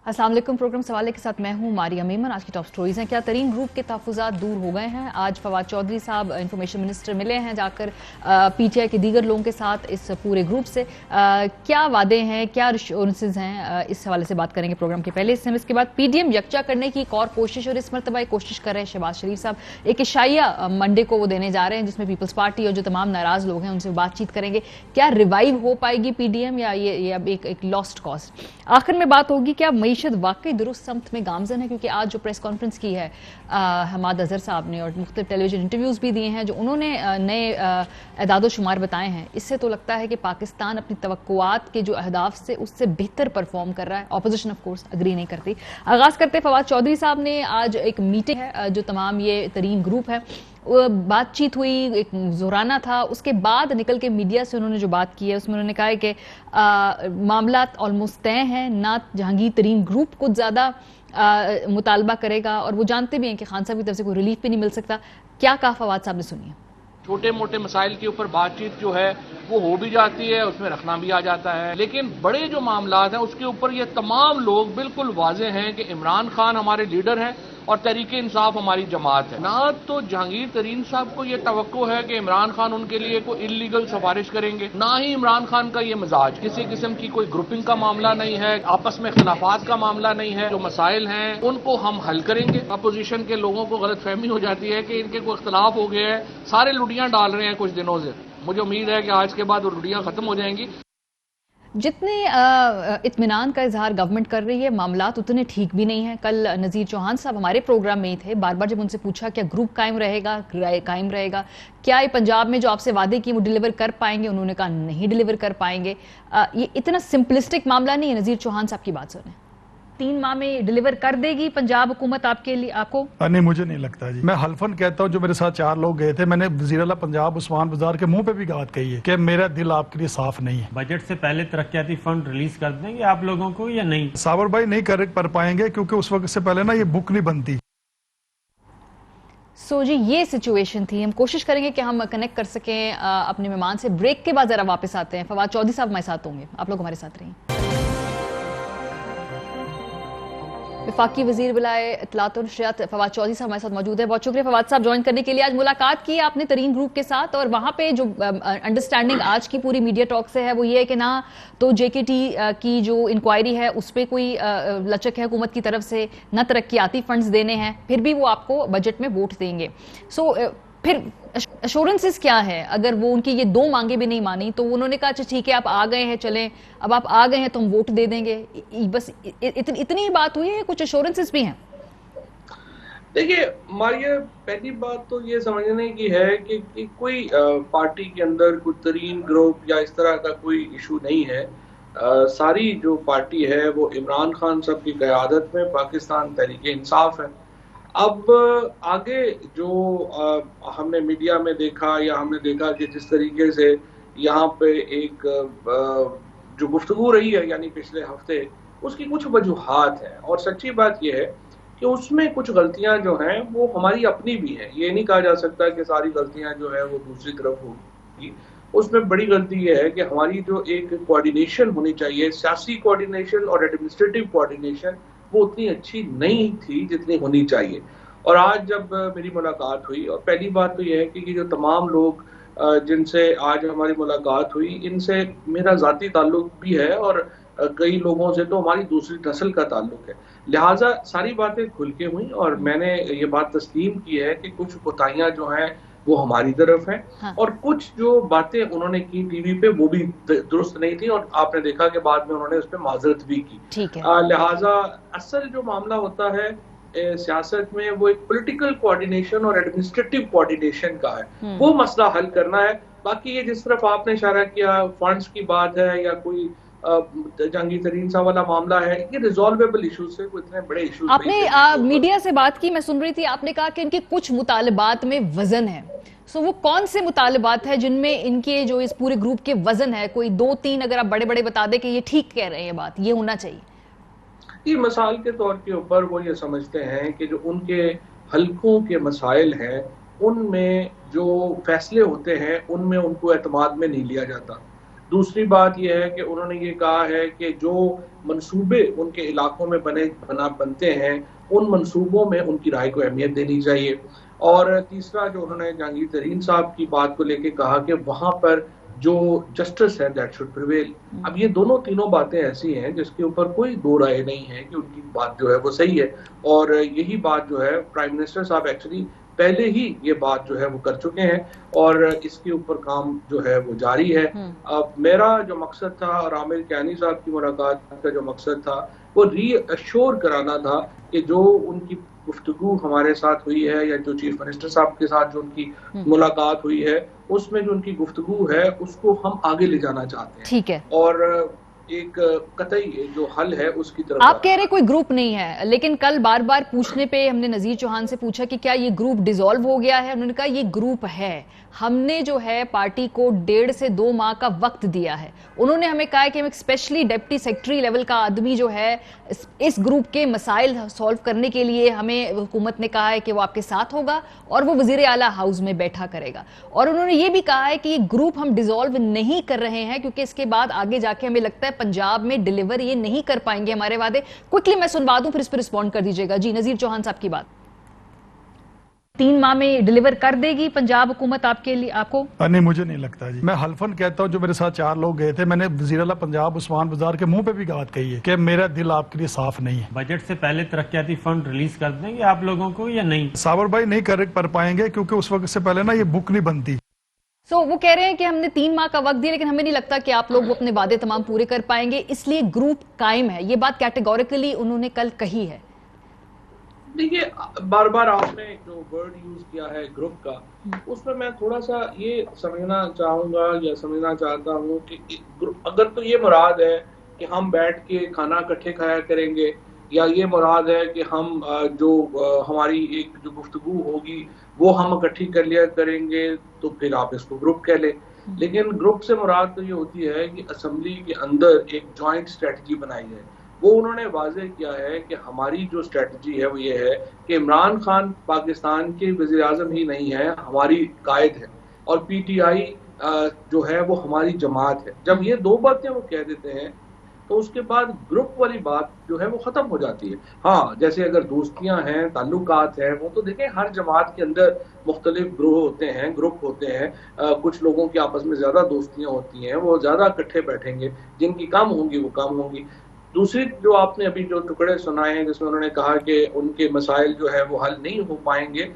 अस्सलाम वालेकुम। प्रोग्राम सवाले के साथ मैं हूं मारिया मेमन। आज की टॉप स्टोरीज हैं। क्या तरीन ग्रुप के तहफ़्फ़ुज़ात दूर हो गए हैं? आज फवाद चौधरी साहब इंफॉर्मेशन मिनिस्टर मिले हैं जाकर पीटीआई के दीगर लोगों के साथ इस पूरे ग्रुप से। क्या वादे हैं, क्या एश्योरेंसेस हैं, इस हवाले से बात करेंगे प्रोग्राम के पहले हिस्से में। इसके बाद पीडीएम यकजा करने की एक और कोशिश, और इस मरतबा एक कोशिश कर रहे हैं शहबाज शरीफ साहब। एक इशाइया मंडे को वो देने जा रहे हैं जिसमें पीपल्स पार्टी और जो तमाम नाराज लोग हैं उनसे बातचीत करेंगे। क्या रिवाइव हो पाएगी पीडीएम या ये अब एक लॉस्ट कॉज? आखिर में बात होगी क्या मईशत वाकई दुरुस्त समत में गामजन है, क्योंकि आज जो प्रेस कॉन्फ्रेंस की है हमाद अजहर साहब ने और मुख्तलिफ टेलीविजन इंटरव्यूज भी दिए हैं, जो उन्होंने नए एदाद शुमार बताए हैं, इससे तो लगता है कि पाकिस्तान अपनी तवक्कुआत के जो अहदाफ से उससे बेहतर परफॉर्म कर रहा है। ऑपोजिशन ऑफ कोर्स अग्री नहीं करती। आगाज करते फवाद चौधरी साहब ने आज एक मीटिंग है जो तमाम ये तरीन ग्रुप है, बातचीत हुई, एक जोराना था। उसके बाद निकल के मीडिया से उन्होंने जो बात की है उसमें उन्होंने कहा है कि मामला ऑलमोस्ट तय हैं, ना जहांगीर तरीन ग्रुप कुछ ज़्यादा मुतालबा करेगा, और वो जानते भी हैं कि खान साहब की तरफ से कोई रिलीफ भी नहीं मिल सकता। क्या कहा फवाद साहब ने, सुनिए। छोटे मोटे मसाइल के ऊपर बातचीत जो है वो हो भी जाती है, उसमें रखना भी आ जाता है, लेकिन बड़े जो मामला हैं उसके ऊपर ये तमाम लोग बिल्कुल वाजे हैं कि इमरान खान हमारे लीडर हैं और तहरीक इंसाफ हमारी जमात है। ना तो जहांगीर तरीन साहब को ये तवक्को है कि इमरान खान उनके लिए कोई इलीगल सिफारिश करेंगे, ना ही इमरान खान का ये मिजाज। किसी किस्म की कोई ग्रुपिंग का मामला नहीं है, आपस में खिलाफात का मामला नहीं है। जो मसाइल हैं उनको हम हल करेंगे। अपोजिशन के लोगों को गलतफहमी हो जाती है कि इनके कोई इख्तलाफ हो गए हैं, सारे लुटियां डाल रहे हैं कुछ दिनों से। मुझे उम्मीद है कि आज के बाद वो लुटियां खत्म हो जाएंगी। जितने इत्मीनान का इजहार गवर्नमेंट कर रही है, मामलात उतने ठीक भी नहीं है। कल नज़ीर चौहान साहब हमारे प्रोग्राम में ही थे। बार बार जब उनसे पूछा क्या ग्रुप कायम रहेगा, क्या ये पंजाब में जो आपसे वादे किए वो डिलीवर कर पाएंगे, उन्होंने कहा नहीं डिलीवर कर पाएंगे। ये इतना सिंपलिस्टिक मामला नहीं है। नज़ीर चौहान साहब की बात सुने। 3 माह में डिलीवर कर देगी पंजाब हुकूमत आपके लिए, आपको? नहीं, मुझे नहीं लगता जी। मैं हल्फन कहता हूँ, जो मेरे साथ 4 लोग गए थे, मैंने वज़ीर-ए-आला पंजाब उस्मान बाजार के मुंह पे भी बात कही है कि मेरा दिल आपके लिए साफ नहीं है। बजट से पहले तरक्याती फंड रिलीज कर देंगे आप लोगों को या नहीं? साबर भाई नहीं कर पाएंगे, क्योंकि उस वक्त से पहले ना ये बुक नहीं बनती। सो जी, ये सिचुएशन थी। हम कोशिश करेंगे कि हम कनेक्ट कर सकें अपने मेहमान से। ब्रेक के बाद जरा वापस आते हैं। फवाद चौधरी साहब हमारे साथ होंगे, आप लोग हमारे साथ रहिए। वफाकी वजीर बिलाए इत्तलात और नशरियात फवाद चौधरी साहब हमारे साथ मौजूद है। बहुत शुक्रिया फवाद साहब ज्वाइन करने के लिए। आज मुलाकात की आपने तरीन ग्रुप के साथ, और वहां पे जो अंडरस्टैंडिंग आज की पूरी मीडिया टॉक से है वो ये है कि ना तो जेकेटी की जो इंक्वायरी है उस पर कोई लचक है हुकूमत की तरफ से, न तरक्याती फंड्स देने हैं, फिर भी वो आपको बजट में वोट देंगे। सो फिर एश्योरेंसेस क्या है? अगर वो उनकी ये 2 मांगे भी नहीं मानी तो उन्होंने कहा अच्छा ठीक है आप आ गए हैं, चलें, अब आप आ गए हैं तो हम वोट दे देंगे। बस इतनी ही बात हुई है, कुछ एश्योरेंसेस भी हैं? देखिए मारिया, पहली बात तो ये समझने की है कि कोई पार्टी के अंदर कोई तरीन ग्रुप या इस तरह का कोई इशू नहीं है। सारी जो पार्टी है वो इमरान खान साहब की क़यादत में पाकिस्तान तहरीक इंसाफ है। अब आगे जो हमने मीडिया में देखा या हमने देखा कि जिस तरीके से यहाँ पे एक जो गुफ्तगू रही है यानी पिछले हफ्ते, उसकी कुछ वजूहात हैं, और सच्ची बात यह है कि उसमें कुछ गलतियां जो हैं वो हमारी अपनी भी हैं। ये नहीं कहा जा सकता कि सारी गलतियां जो है वो दूसरी तरफ होगी। उसमें बड़ी गलती यह है कि हमारी जो एक कोऑर्डिनेशन होनी चाहिए, सियासी कोऑर्डिनेशन और एडमिनिस्ट्रेटिव कोऑर्डिनेशन, वो उतनी अच्छी नहीं थी जितनी होनी चाहिए। और आज जब मेरी मुलाकात हुई, और पहली बात तो यह है कि जो तमाम लोग जिनसे आज हमारी मुलाकात हुई, इनसे मेरा ज़ाती ताल्लुक भी है और कई लोगों से तो हमारी दूसरी नस्ल का ताल्लुक है। लिहाजा सारी बातें खुल के हुई और मैंने ये बात तस्लीम की है कि कुछ कोताहियां जो हैं वो हमारी तरफ हैं। हाँ। और कुछ जो बातें उन्होंने की टीवी पे वो भी दुरुस्त नहीं थी, और आपने देखा कि बाद में उन्होंने उस पर माजरत भी की। ठीक है। लिहाजा असल जो मामला होता है सियासत में वो एक पॉलिटिकल कोऑर्डिनेशन और एडमिनिस्ट्रेटिव कोऑर्डिनेशन का है। वो मसला हल करना है। बाकी ये जिस तरफ आपने इशारा किया, फंड्स की बात है या कोई जहांगीर तरीन साहब वाला मामला है, ये रिजॉल्वेबल इश्यूज है, कोई इतने बड़े इश्यूज नहीं। आपने मीडिया से बात की, मैं सुन रही थी, आपने कहा कि इनके कुछ मुतालबात में वजन है। सो वो कौन से मुतालबात है जिनमें इनके जो इस पूरे ग्रुप के वजन है? कोई 2-3 अगर आप बड़े बड़े बता दें कि ये ठीक कह रहे हैं, ये बात ये होना चाहिए। ये मसाइल के तौर के ऊपर वो ये समझते हैं कि जो उनके हलकों के मसाइल हैं उनमें जो फैसले होते हैं उनमें उनको एतमाद में नहीं लिया जाता। दूसरी बात यह है कि उन्होंने ये कहा है कि जो मंसूबे उनके इलाकों में बनते हैं, उन मंसूबों में उनकी राय को अहमियत देनी चाहिए। और तीसरा जो उन्होंने जहांगीर तरीन साहब की बात को लेके कहा कि वहां पर जो जस्टिस है दैट शुड प्रिवेल। अब ये तीनों बातें ऐसी हैं जिसके ऊपर कोई दो राय नहीं है कि उनकी बात जो है वो सही है, और यही बात जो है प्राइम मिनिस्टर साहब एक्चुअली पहले ही ये बात जो है वो कर चुके हैं और इसके ऊपर काम जो है वो जारी है। अब मेरा जो मकसद था और आमिर कियानी साहब की मुलाकात का जो मकसद था वो रीअश्योर कराना था कि जो उनकी गुफ्तगू हमारे साथ हुई है या जो चीफ मिनिस्टर साहब के साथ जो उनकी मुलाकात हुई है उसमें जो उनकी गुफ्तगू है उसको हम आगे ले जाना चाहते हैं। ठीक है। और एक कतई जो हल है उसकी तरफ आप कह रहे कोई ग्रुप नहीं है, लेकिन कल बार बार पूछने पे हमने नजीर चौहान से पूछा कि क्या ये ग्रुप डिसॉल्व हो गया है, उन्होंने कहा ये ग्रुप है। हमने जो है पार्टी को 1.5 से 2 माह का वक्त दिया है। उन्होंने हमें कहा है कि हम एक स्पेशली डिप्टी सेक्रेटरी लेवल का आदमी जो है इस ग्रुप के मसाइल सॉल्व करने के लिए हमें हुकूमत ने कहा है कि वो आपके साथ होगा और वो वजीर आला हाउस में बैठा करेगा। और उन्होंने ये भी कहा है कि ये ग्रुप हम डिसॉल्व नहीं कर रहे हैं क्योंकि इसके बाद आगे जाके हमें लगता है पंजाब में डिलीवर ये नहीं कर पाएंगे हमारे वादे। क्विकली मैं सुनवा दूं, फिर इस पर रिस्पॉन्ड कर दीजिएगा। जी नजीर चौहान साहब की बात 3 माह में डिलीवर कर देगी पंजाब हुकूमत आपके लिए? आपको नहीं, मुझे नहीं लगता जी। मैं हल्फन कहता हूँ, जो मेरे साथ 4 लोग गए थे, मैंने वज़ीर आला पंजाब उस्मान बाजार के मुंह पे भी बात कही है कि मेरा दिल आपके लिए साफ नहीं है। बजट से पहले तरक्याती फंड रिलीज कर देंगे आप लोगों को या नहीं? साबर भाई नहीं कर पाएंगे क्योंकि उस वक्त से पहले ना ये बुक नहीं बनती। वो कह रहे हैं कि हमने 3 माह का वक्त दिया लेकिन हमें नहीं लगता कि आप लोग वो अपने वादे तमाम पूरे कर पाएंगे, इसलिए ग्रुप कायम है। ये बात कैटेगोरिकली उन्होंने कल कही है। देखिए, बार बार आपने जो वर्ड यूज किया है ग्रुप का, उसमें मैं थोड़ा सा ये समझना चाहूंगा या समझना चाहता हूँ कि अगर तो ये मुराद है कि हम बैठ के खाना इकट्ठे खाया करेंगे या ये मुराद है कि हम जो हमारी एक जो गुफ्तगू होगी वो हम इकट्ठी कर लिया करेंगे, तो फिर आप इसको ग्रुप कह ले। लेकिन ग्रुप से मुराद तो ये होती है कि असेंबली के अंदर एक जॉइंट स्ट्रेटजी बनाई जाए। वो उन्होंने वाज़ेह किया है कि हमारी जो स्ट्रेटजी है वो ये है कि इमरान खान पाकिस्तान के वज़ीर आज़म ही नहीं है, हमारी कायद है और पीटीआई जो है वो हमारी जमात है। जब ये 2 बातें वो कह देते हैं तो उसके बाद ग्रुप वाली बात जो है वो खत्म हो जाती है। हाँ, जैसे अगर दोस्तियां हैं, ताल्लुकात हैं, वो तो देखें हर जमात के अंदर मुख्तलिफ ग्रोह होते हैं, ग्रुप होते हैं। कुछ लोगों की आपस में ज्यादा दोस्तियां होती हैं, वो ज्यादा इकट्ठे बैठेंगे, जिनकी कम होंगी वो कम होंगी। दूसरी जो आपने अभी जो टुकड़े सुनाए हैं जिसमें उन्होंने कहा कि उनके मसाइल जो है वो हल नहीं हो पाएंगे,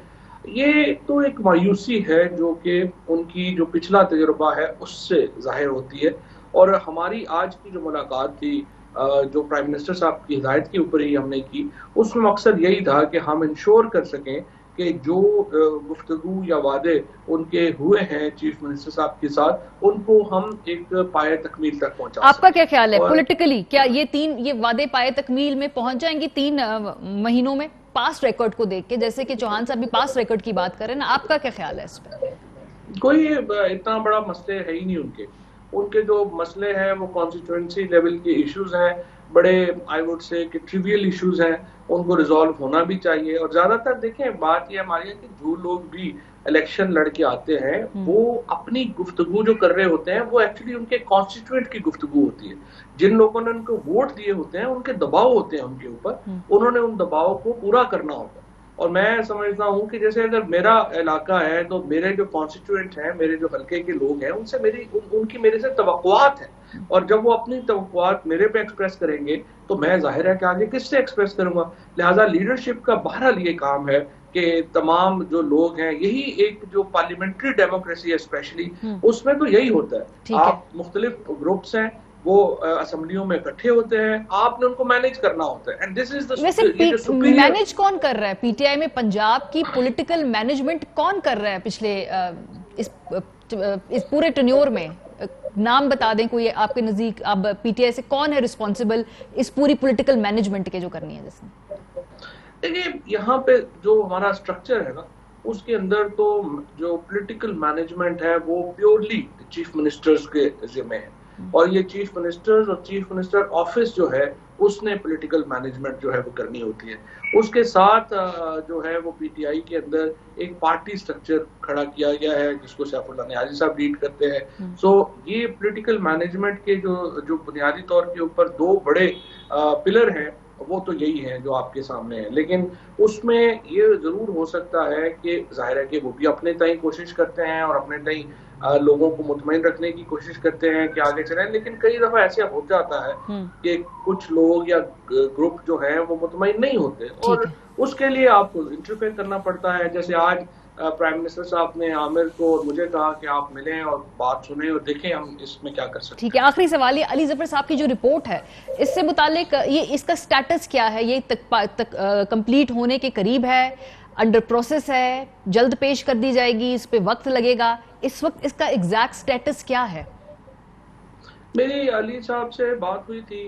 ये तो एक मायूसी है जो कि उनकी जो पिछला तजुर्बा है उससे जाहिर होती है। और हमारी आज की जो मुलाकात थी जो प्राइम मिनिस्टर साहब की हिदायत के ऊपर ही हमने की, उसमें मकसद यही था कि हम इंश्योर कर सकें कि जो गुफ्तगू या वादे उनके हुए हैं चीफ मिनिस्टर साहब के साथ, उनको हम एक पाए तकमील तक पहुंचा। आपका क्या ख्याल है पॉलिटिकली, क्या ये वादे पाए तकमील में पहुंच जाएंगे 3 महीनों में? पास्ट रिकॉर्ड को देख के, जैसे कि चौहान साहब भी पास्ट रिकॉर्ड की बात कर रहे हैं ना, आपका क्या ख्याल है इस पर? कोई इतना बड़ा मसले है ही नहीं। उनके जो मसले हैं वो कॉन्स्टिट्यूएंसी लेवल के इश्यूज हैं, बड़े आई वुड से कि ट्रिवियल इश्यूज हैं, उनको रिजॉल्व होना भी चाहिए। और ज्यादातर देखें बात ये हमारी है कि जो लोग भी इलेक्शन लड़के आते हैं वो अपनी गुफ्तगू जो कर रहे होते हैं वो एक्चुअली उनके कॉन्स्टिट्यूएंट की गुफ्तगू होती है। जिन लोगों ने उनको वोट दिए होते हैं उनके दबाव होते हैं उनके ऊपर, उन्होंने उन दबाव को पूरा करना होता है। और मैं समझता हूँ कि जैसे अगर मेरा इलाका है तो मेरे जो कॉन्स्टिट्यूएंट हैं, मेरे जो हल्के के लोग हैं, उनसे उनकी मेरे से तवक्कुआत है, और जब वो अपनी तवक्कुआत मेरे पे एक्सप्रेस करेंगे तो मैं जाहिर है कि आगे किससे एक्सप्रेस करूंगा। लिहाजा लीडरशिप का बहरहाल ये काम है कि तमाम जो लोग हैं, यही एक जो पार्लियामेंट्री डेमोक्रेसी है स्पेशली, उसमें तो यही होता है। आप मुख्तलिफ ग्रुप्स हैं, वो असेंबलियों में इकट्ठे होते हैं, आपने उनको मैनेज करना होता है। And this is the manage कौन कर रहा है? पीटीआई में पंजाब की पॉलिटिकल मैनेजमेंट कौन कर रहा है पिछले इस पूरे टेन्योर में? नाम बता दें कोई आपके नजदीक। अब पीटीआई से कौन है रिस्पॉन्सिबल इस पूरी पॉलिटिकल मैनेजमेंट के जो करनी है? जिसने देखिए, यहाँ पे जो हमारा स्ट्रक्चर है ना, उसके अंदर तो जो पॉलिटिकल मैनेजमेंट है वो प्योरली चीफ मिनिस्टर्स के जिम्मे है। और ये चीफ मिनिस्टर्स और चीफ मिनिस्टर ऑफिस जो है उसने पॉलिटिकल मैनेजमेंट जो है वो करनी होती है। उसके साथ जो है वो पीटीआई के अंदर एक पार्टी स्ट्रक्चर खड़ा किया गया है जिसको सैफुल्लाह नियाज़ी साहब लीड करते हैं। सो ये पॉलिटिकल मैनेजमेंट के जो बुनियादी तौर के ऊपर दो बड़े पिलर हैं वो तो यही है जो आपके सामने है। लेकिन उसमें ये जरूर हो सकता है कि जाहिर है कि वो भी अपने ताई कोशिश करते हैं और अपने ताई लोगों को मुतमईन रखने की कोशिश करते हैं कि आगे चलें, लेकिन कई दफा ऐसे हो जाता है कि कुछ लोग या ग्रुप जो है वो मुतमईन नहीं होते और उसके लिए आपको इंटरफेयर करना पड़ता है। जैसे आज प्राइम मिनिस्टर साहब ने आमिर को और मुझे कहा कि आप मिलें और बात सुने और देखें हम इसमें क्या कर सकते हैं। ठीक है, आखिरी सवाल, ये अली जफर साहब की जो रिपोर्ट है इससे मुतालिक ये इसका स्टेटस क्या है? ये तक कंप्लीट होने के करीब है, अंडर प्रोसेस है, जल्द पेश कर दी जाएगी, इस पे वक्त लगेगा? इस वक्त इसका एग्जैक्ट स्टेटस क्या है? मेरी अली साहब से बात हुई थी,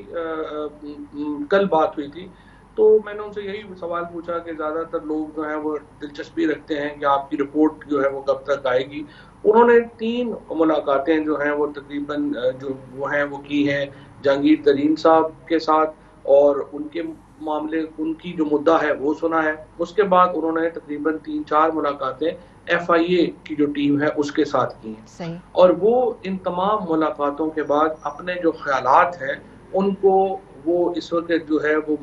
कल बात हुई थी, तो मैंने उनसे यही सवाल पूछा कि ज़्यादातर लोग जो हैं वो दिलचस्पी रखते हैं कि आपकी रिपोर्ट जो है वो कब तक आएगी। उन्होंने 3 मुलाकातें जो हैं वो तकरीबन जो वो हैं वो की हैं जहांगीर तरीन साहब के साथ और उनके मामले, उनकी जो मुद्दा है वो सुना है। उसके बाद उन्होंने तकरीबन 3-4 मुलाकातें FIA की जो टीम है उसके साथ की हैं और वो इन तमाम मुलाकातों के बाद अपने जो ख्यालात हैं उनको वो इस वक्त जो है वो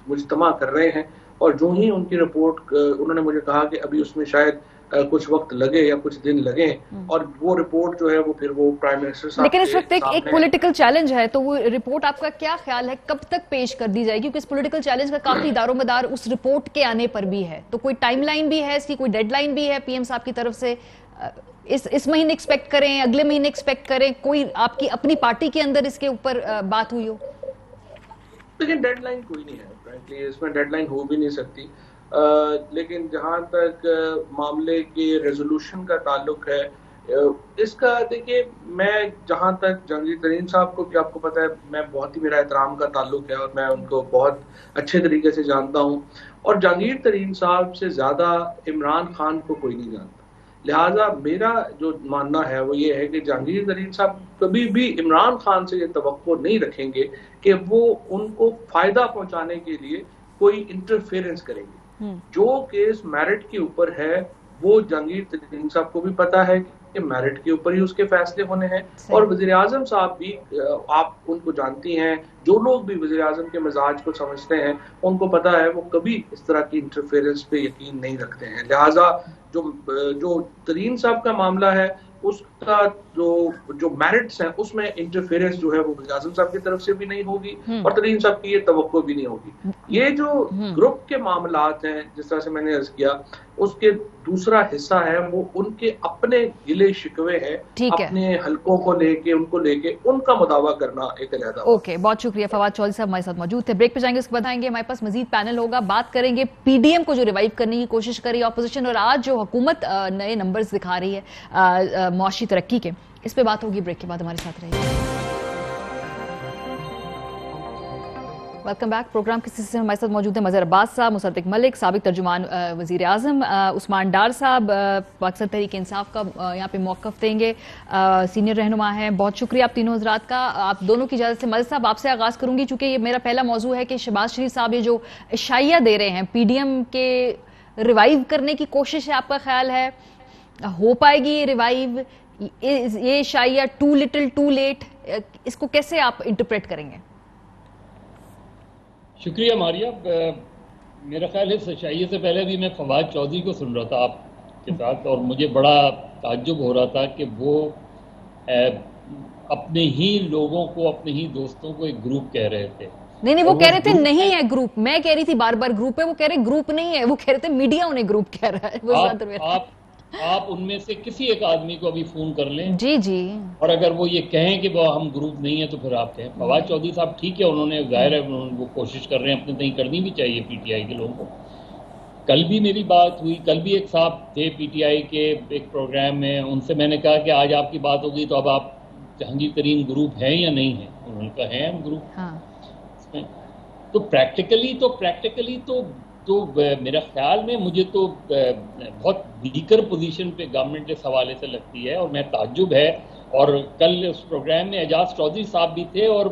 मुज्तमा कर रहे हैं और जो ही उनकी रिपोर्ट, उन्होंने मुझे कहा कि अभी उसमें शायद कुछ वक्त लगे या कुछ दिन लगे और वो रिपोर्ट जो है वो फिर वो प्राइम मिनिस्टर साहब, लेकिन इस वक्त एक पॉलिटिकल चैलेंज है, तो वो रिपोर्ट आपका क्या ख्याल है कब तक पेश कर दी जाएगी? क्योंकि इस पॉलिटिकल चैलेंज का काफी दारोमदार उस रिपोर्ट के आने पर भी है, तो कोई टाइमलाइन भी है इसकी, कोई डेडलाइन भी है पीएम साहब की तरफ से? इस महीने एक्सपेक्ट करें, अगले महीने एक्सपेक्ट करें? कोई आपकी अपनी पार्टी के अंदर इसके ऊपर बात हुई हो? लेकिन डेडलाइन कोई नहीं है, फ्रैंकली इसमें डेडलाइन हो भी नहीं सकती। लेकिन जहां तक मामले के रेजोल्यूशन का ताल्लुक है, इसका देखिए, मैं जहां तक जहांगीर तरीन साहब को भी आपको पता है मैं बहुत ही मेरा एहतराम का ताल्लुक है और मैं उनको बहुत अच्छे तरीके से जानता हूं और जहांगीर तरीन साहब से ज्यादा इमरान खान को कोई नहीं जानता। लिहाजा मेरा जो मानना है वो ये है कि जहांगीर तरीन साहब कभी भी इमरान खान से ये तवक्को नहीं रखेंगे कि वो उनको फायदा पहुंचाने के लिए कोई इंटरफेरेंस करेंगे। जो केस मेरिट के ऊपर है वो जहांगीर तरीन साहब को भी पता है कि मेरिट के ऊपर ही उसके फैसले होने हैं और वज़ीर आज़म साहब भी, आप उनको जानती हैं, जो लोग भी वज़ीर आज़म के मिजाज को समझते हैं उनको पता है वो कभी इस तरह की इंटरफेरेंस पे यकीन नहीं रखते हैं। लिहाजा जो तरीन साहब का मामला है उसका जो मेरिट्स हैं उसमें इंटरफेरेंस जो है वो वज़ीर आज़म साहब की तरफ से भी नहीं होगी और तरीन साहब की ये तवक्को भी नहीं होगी। ये जो ग्रुप के मामलात हैं जिस तरह से मैंने अर्ज किया, उसके दूसरा हिस्सा है वो उनके अपने गिले शिकवे हैं, अपने हलकों को लेके उनका मुदावा करना एक अलग। ओके, बहुत शुक्रिया। फवाद चौधरी साहब हमारे साथ मौजूद थे। ब्रेक पे जाएंगे, उसके बाद आएंगे, हमारे पास मजीद पैनल होगा, बात करेंगे पीडीएम को जो रिवाइव करने की कोशिश कर रही है ऑपोजिशन और आज जो हुकूमत नए नंबर्स दिखा रही है मुआशी तरक्की के, इस पे बात होगी। ब्रेक के बाद हमारे साथ रहिए। Welcome back. प्रोग्राम के सिलसिले में हमारे साथ मौजूद है मजहर अब्बास साहब, मुसद्दिक मलिक, साबिक तर्जुमान वजीर आज़म, उस्मान डार साहब पाकिस्तान तहरीक इंसाफ का यहाँ पे मौक़िफ़ देंगे, सीनियर रहनुमा हैं। बहुत शुक्रिया आप तीनों हज़रात का। आप दोनों की इजाज़त से मलिक साहब आपसे आगाज़ करूँगी, चूँकि ये मेरा पहला मौजू है कि शहबाज शरीफ साहब ये जो इशाइया दे रहे हैं पीडीएम के रिवाइव करने की कोशिश है, आपका ख्याल है हो पाएगी ये रिवाइव? ये इशाइया टू लिटिल टू लेट, इसको कैसे आप इंटरप्रेट करेंगे? शुक्रिया मारिया। मेरा ख्याल है सच्चाई से पहले भी मैं फवाद चौधरी को सुन रहा था आपके साथ और मुझे बड़ा ताज्जुब हो रहा था कि वो अपने ही लोगों को, अपने ही दोस्तों को एक ग्रुप कह रहे थे। नहीं, वो कह रहे थे नहीं है ग्रुप। मैं कह रही थी बार बार ग्रुप है, वो कह रहे ग्रुप नहीं है, वो कह रहे थे मीडिया उन्हें ग्रुप कह रहा है। आप उनमें से किसी एक आदमी को अभी फोन कर लें जी और अगर वो ये कहें कि वो हम ग्रुप नहीं है तो फिर आप कहें। फवाद चौधरी साहब ठीक है, उन्होंने जाहिर है वो कोशिश कर रहे हैं, अपने तय करनी भी चाहिए पीटीआई के लोगों को। कल भी मेरी बात हुई, कल भी एक साहब थे पीटीआई के एक प्रोग्राम में, उनसे मैंने कहा कि आज आपकी बात होगी तो अब आप जहांगीर तरीन ग्रुप है या नहीं है? उन्होंने कहा है हम ग्रुप। हाँ। तो प्रैक्टिकली तो मेरा ख्याल में मुझे तो बहुत वीकर पोजीशन पे गवर्नमेंट इस हवाले से लगती है और मैं ताज्जुब है। और कल उस प्रोग्राम में एजाज चौधरी साहब भी थे और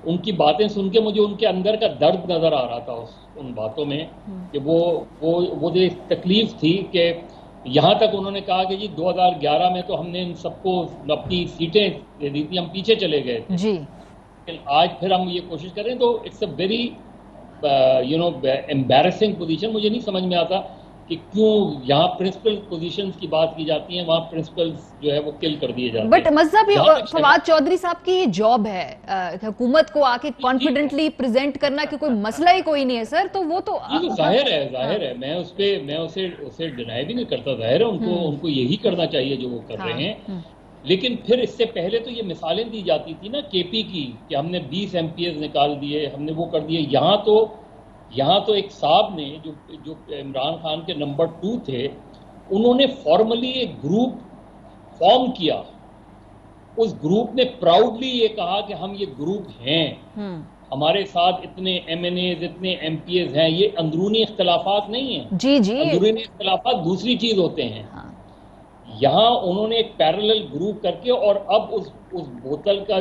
उनकी बातें सुन के मुझे उनके अंदर का दर्द नजर आ रहा था उन बातों में, कि वो जो तकलीफ थी कि यहाँ तक उन्होंने कहा कि जी 2011 में तो हमने इन सबको अपनी सीटें दे दी थी, हम पीछे चले गए थे जी। लेकिन आज फिर हम ये कोशिश कर रहे हैं, तो it's a very embarrassing position. मुझे नहीं समझ में आता कि क्यों यहाँ प्रिंसिपल पोजीशंस की बात की जाती है, वहाँ प्रिंसिपल्स जो है वो किल कर दिए जाते हैं। बट मज़हब फवाद चौधरी साहब की ये जॉब है हुकूमत को आके कॉन्फिडेंटली प्रेजेंट करना कि कोई मसला ही कोई नहीं है सर, तो वो तो जाहिर है मैं उसे डिनाई भी नहीं करता, जाहिर है उनको यही करना चाहिए जो वो कर रहे हैं। लेकिन फिर इससे पहले तो ये मिसालें दी जाती थी ना केपी की, कि हमने 20 MPs निकाल दिए, हमने वो कर दिए। यहाँ तो एक साहब ने जो इमरान खान के नंबर 2 थे, उन्होंने फॉर्मली एक ग्रुप फॉर्म किया। उस ग्रुप ने प्राउडली ये कहा कि हम ये ग्रुप हैं, हमारे साथ इतने MNAs इतने MPs हैं। ये अंदरूनी इख्तलाफात नहीं है जी जी, अंदरूनी इख्तलाफात दूसरी चीज होते हैं। यहाँ उन्होंने एक पैरेलल ग्रुप करके, और अब उस बोतल का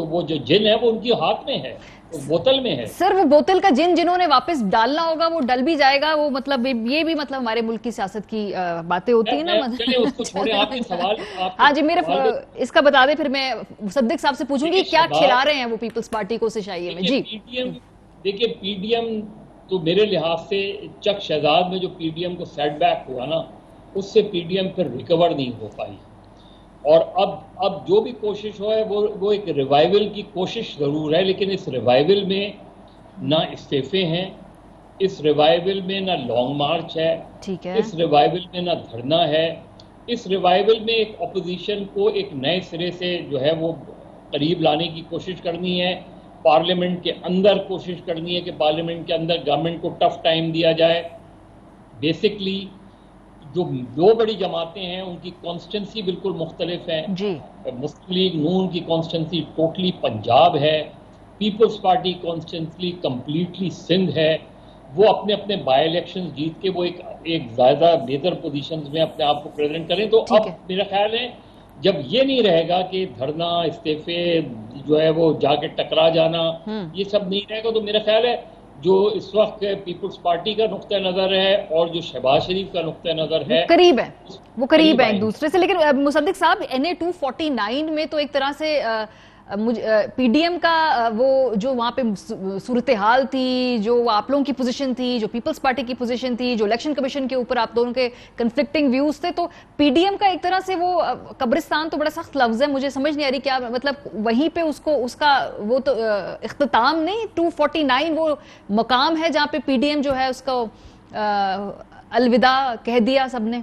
वो जो जिन है वो उनके हाथ में है, उस बोतल में है। सर वो बोतल का जिन जिन्होंने वापस डालना होगा वो डल भी जाएगा। वो मतलब ये भी मतलब हमारे मुल्क की सियासत की बातें होती है ना। उसको छोड़े, आपके सवाल। हाँ जी, मेरे इसका बता दें, फिर मैं मुसद्दिक साहब से पूछूंगी क्या खिला रहे हैं वो पीपल्स पार्टी को सिशाइये में। जी देखिए, PDM तो मेरे लिहाज से चक शहजाद में जो PDM को सेटबैक हुआ ना, उससे PDM फिर रिकवर नहीं हो पाई। और अब जो भी कोशिश हो है वो एक रिवाइवल की कोशिश ज़रूर है, लेकिन इस रिवाइवल में ना इस्तीफे हैं, इस रिवाइवल में ना लॉन्ग मार्च है, ठीक है, इस रिवाइवल में ना धरना है। इस रिवाइवल में एक अपोजिशन को एक नए सिरे से जो है वो करीब लाने की कोशिश करनी है, पार्लियामेंट के अंदर कोशिश करनी है कि पार्लियामेंट के अंदर गवर्नमेंट को टफ टाइम दिया जाए। बेसिकली जो दो बड़ी जमातें हैं उनकी कॉन्स्टेंसी बिल्कुल मुख्तलिफ है। मुस्लिम लीग नून की कॉन्स्टेंसी टोटली पंजाब है, people's party constituency completely Sindh है। वो अपने अपने बाई इलेक्शन जीत के वो एक ज़्यादा बेहतर पोजीशंस में अपने आप को प्रेजेंट करें। तो अब मेरा ख्याल है जब ये नहीं रहेगा कि धरना, इस्तीफे जो है वो जाके टकरा जाना, ये सब नहीं रहेगा, तो मेरा ख्याल है जो इस वक्त पीपल्स पार्टी का नुक्ता नजर है और जो शहबाज शरीफ का नुक्ता नजर है, वो करीब है एक दूसरे से। लेकिन मुसद्दिक साहब, NA 249 में तो एक तरह से PDM का वो जो वहाँ पे सूरत हाल थी, जो आप लोगों की पोजीशन थी, जो पीपल्स पार्टी की पोजीशन थी, जो इलेक्शन कमीशन के ऊपर आप दोनों के कंफ्लिक्टिंग व्यूज थे, तो PDM का एक तरह से वो कब्रिस्तान तो बड़ा सख्त लफ्ज है, मुझे समझ नहीं आ रही क्या मतलब वहीं पे उसका वो तो इख्तिताम नहीं, 249 वो मकाम है जहाँ पे PDM जो है उसको अलविदा कह दिया सबने।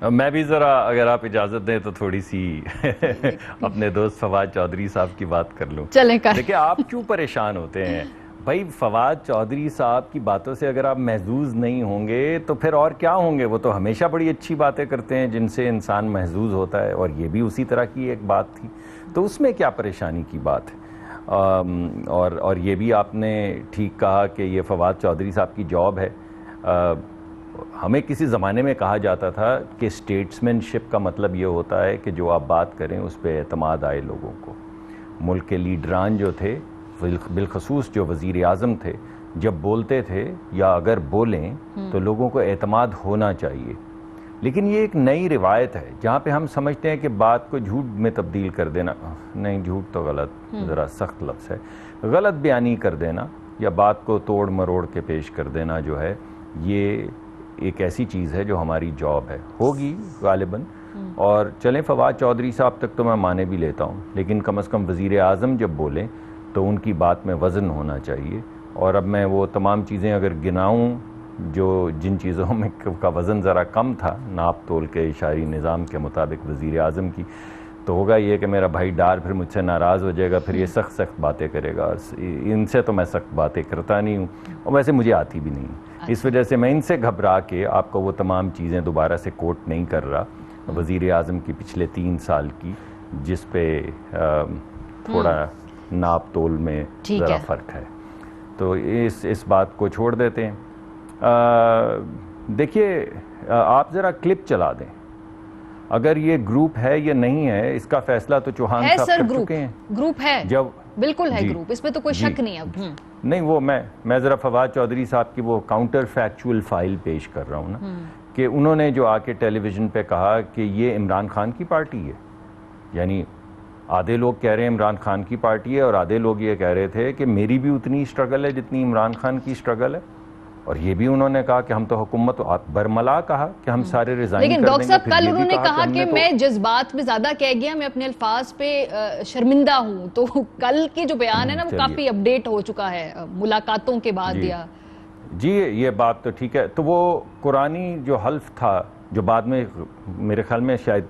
मैं भी ज़रा, अगर आप इजाज़त दें तो थोड़ी सी अपने दोस्त फवाद चौधरी साहब की बात कर लूँ। देखिए, आप क्यों परेशान होते हैं भाई? फवाद चौधरी साहब की बातों से अगर आप महजूज नहीं होंगे तो फिर और क्या होंगे? वो तो हमेशा बड़ी अच्छी बातें करते हैं जिनसे इंसान महजूज होता है, और ये भी उसी तरह की एक बात थी, तो उसमें क्या परेशानी की बात है? और ये भी आपने ठीक कहा कि ये फवाद चौधरी साहब की जॉब है। हमें किसी ज़माने में कहा जाता था कि स्टेट्समैनशिप का मतलब ये होता है कि जो आप बात करें उस पर एतमाद आए लोगों को। मुल्क के लीडरान जो थे, बिलखसूस जो वज़ीर आज़म थे, जब बोलते थे या अगर बोलें तो लोगों को एतमाद होना चाहिए। लेकिन ये एक नई रिवायत है जहाँ पे हम समझते हैं कि बात को झूठ में तब्दील कर देना, नहीं झूठ तो गलत, ज़रा सख्त लफ्ज़ है, गलत बयानी कर देना या बात को तोड़ मरोड़ के पेश कर देना जो है, ये एक ऐसी चीज़ है जो हमारी जॉब है, होगी गालिबन। और चलें, फवाद चौधरी साहब तक तो मैं माने भी लेता हूँ, लेकिन कम से कम वज़ीर आज़म जब बोलें तो उनकी बात में वज़न होना चाहिए। और अब मैं वो तमाम चीज़ें अगर गिनाऊँ जो जिन चीज़ों में का वज़न ज़रा कम था नाप तोल के इशारी निज़ाम के मुताबिक वज़ीर आज़म की, तो होगा ये कि मेरा भाई डार फिर मुझसे नाराज़ हो जाएगा, फिर ये सख्त बातें करेगा। और इनसे तो मैं सख्त बातें करता नहीं हूँ, और वैसे मुझे आती भी नहीं। इस वजह से मैं इनसे घबरा के आपको वो तमाम चीज़ें दोबारा से कोट नहीं कर रहा, वज़ीर आज़म की पिछले 3 साल की, जिस पे थोड़ा नाप तोल में ज़रा फ़र्क है। तो इस बात को छोड़ देते हैं। देखिए, आप ज़रा क्लिप चला दें, अगर ये ग्रुप है या नहीं है इसका फैसला तो चौहान साहब कर चुके हैं। ग्रुप है, जब बिल्कुल है ग्रुप, इसमें तो कोई शक नहीं अब। नहीं, वो मैं जरा फवाद चौधरी साहब की वो काउंटर फैक्चुअल फाइल पेश कर रहा हूँ ना, कि उन्होंने जो आके टेलीविजन पे कहा कि ये इमरान खान की पार्टी है, यानी आधे लोग कह रहे हैं इमरान खान की पार्टी है और आधे लोग ये कह रहे थे कि मेरी भी उतनी स्ट्रगल है जितनी इमरान खान की स्ट्रगल है। और ये भी उन्होंने कहा कि हम तो हुकूमत, बरमला कहा कि हम सारे रिजाइन कर देंगे। लेकिन डॉक्टर साहब कल उन्होंने कहा कि मैं जज्बात में ज्यादा कह गया, मैं अपने अल्फाज पे शर्मिंदा हूं। तो कल के जो बयान है ना वो काफी अपडेट हो चुका है मुलाकातों के बाद। या जी ये बात तो ठीक है। तो वो कुरानी जो हल्फ था जो बाद में मेरे ख्याल में शायद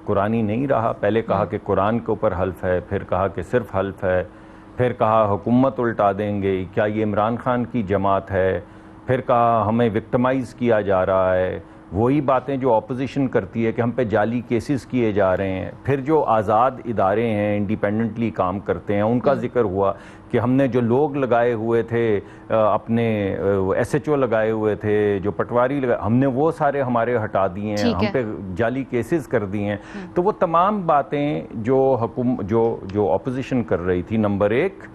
कुरानी नहीं रहा, पहले कहा कि कुरान के ऊपर हल्फ है, फिर कहा कि सिर्फ हल्फ है, फिर कहा हुकूमत उल्टा देंगे, क्या ये इमरान खान की जमात है, फिर कहा हमें विक्टिमाइज़ किया जा रहा है, वही बातें जो ऑपोजिशन करती है कि हम पे जाली केसेस किए जा रहे हैं। फिर जो आज़ाद इदारे हैं इंडिपेंडेंटली काम करते हैं उनका जिक्र हुआ कि हमने जो लोग लगाए हुए थे, अपने SHO लगाए हुए थे, जो पटवारी लगाए, हमने वो सारे हमारे हटा दिए हैं, हम पे जाली केसेस कर दिए हैं। तो वो तमाम बातें जो ऑपोजिशन कर रही थी, नंबर 1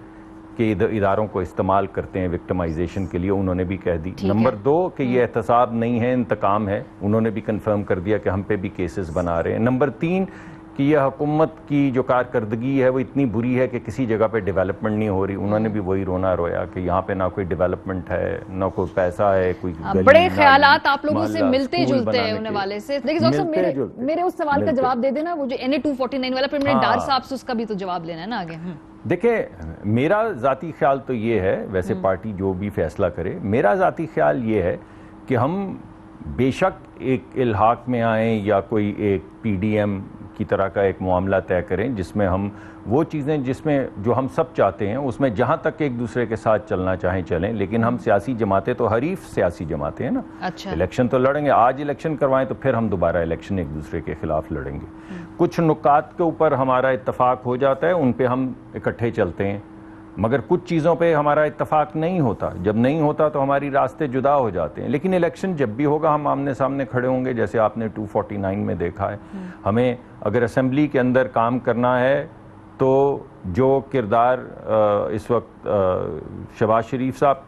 कि इदारों को इस्तेमाल करते हैं विक्टिमाइजेशन के लिए, उन्होंने भी कह दी। नंबर 2 कि ये एहतसाब नहीं है, इंतकाम है, उन्होंने भी कंफर्म कर दिया कि हम पे भी केसेस बना रहे हैं। नंबर 3 कि यह हुकूमत की जो कारकर्दगी है वो इतनी बुरी है कि किसी जगह पे डेवलपमेंट नहीं हो रही, उन्होंने भी वही रोना रोया कि यहाँ पे ना कोई डेवलपमेंट है, ना कोई पैसा है, कोई बड़े ख्यालात आप लोगों से मिलते जुलते हैं उन्हें वाले से। देखिए डॉक्टर मेरे उस सवाल का जवाब दे देना, वो जो NA 249 वाला, फिर मैंने डार साहब से उसका भी तो जवाब लेना है ना आगे। देखिए मेरा ज़ाती ख्याल तो ये है, वैसे पार्टी जो भी फैसला करे, मेरा ज़ाती ख्याल ये है कि हम बेशक एक इल्हाक में आएँ या कोई एक PDM की तरह का एक मामला तय करें जिसमें हम वो चीज़ें जिसमें जो हम सब चाहते हैं उसमें जहाँ तक एक दूसरे के साथ चलना चाहें चलें, लेकिन हम सियासी जमातें तो हरीफ सियासी जमातें हैं ना। अच्छा। इलेक्शन तो लड़ेंगे, आज इलेक्शन करवाएं तो फिर हम दोबारा इलेक्शन एक दूसरे के खिलाफ लड़ेंगे। कुछ नुकात के ऊपर हमारा इत्तफाक हो जाता है, उन पे हम इकट्ठे चलते हैं, मगर कुछ चीज़ों पे हमारा इत्तफाक नहीं होता। जब नहीं होता तो हमारी रास्ते जुदा हो जाते हैं। लेकिन इलेक्शन जब भी होगा हम आमने सामने खड़े होंगे, जैसे आपने 249 में देखा है। हमें अगर असेंबली के अंदर काम करना है तो जो किरदार इस वक्त शहबाज शरीफ साहब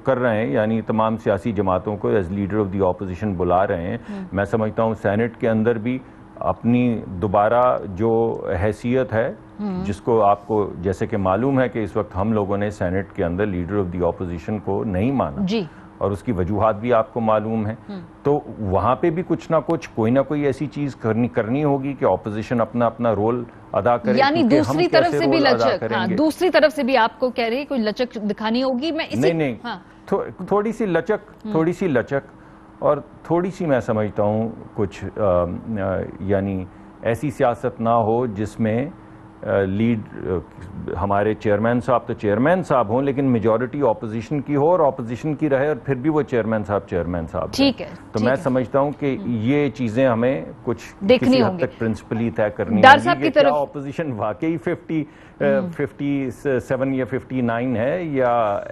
कर रहे हैं, यानी तमाम सियासी जमातों को as leader of the opposition बुला रहे हैं, मैं समझता हूँ सेनेट के अंदर भी अपनी दोबारा जो हैसियत है, जिसको आपको जैसे कि मालूम है कि इस वक्त हम लोगों ने सेनेट के अंदर लीडर ऑफ द ऑपोजिशन को नहीं माना जी, और उसकी वजूहात भी आपको मालूम है। तो वहाँ पे भी कुछ ना कुछ कोई ना कोई ऐसी चीज करनी होगी कि ऑपोजिशन अपना अपना रोल अदा करे। यानी दूसरी तरफ से भी लचक, दूसरी तरफ से भी आपको कह रही है कोई लचक दिखानी होगी। मैं इसी नहीं थोड़ी सी लचक और थोड़ी सी मैं समझता हूँ कुछ यानी ऐसी सियासत ना हो जिसमें लीड हमारे चेयरमैन साहब तो चेयरमैन साहब हों, लेकिन मेजॉरिटी ऑपोजिशन की हो और ऑपोजिशन की रहे और फिर भी वो चेयरमैन साहब ठीक है। तो मैं समझता हूँ कि ये चीजें हमें कुछ देखनी हद तक प्रिंसिपली तय करनी होगी कि ऑपोजिशन वाकई 57 या 59 है या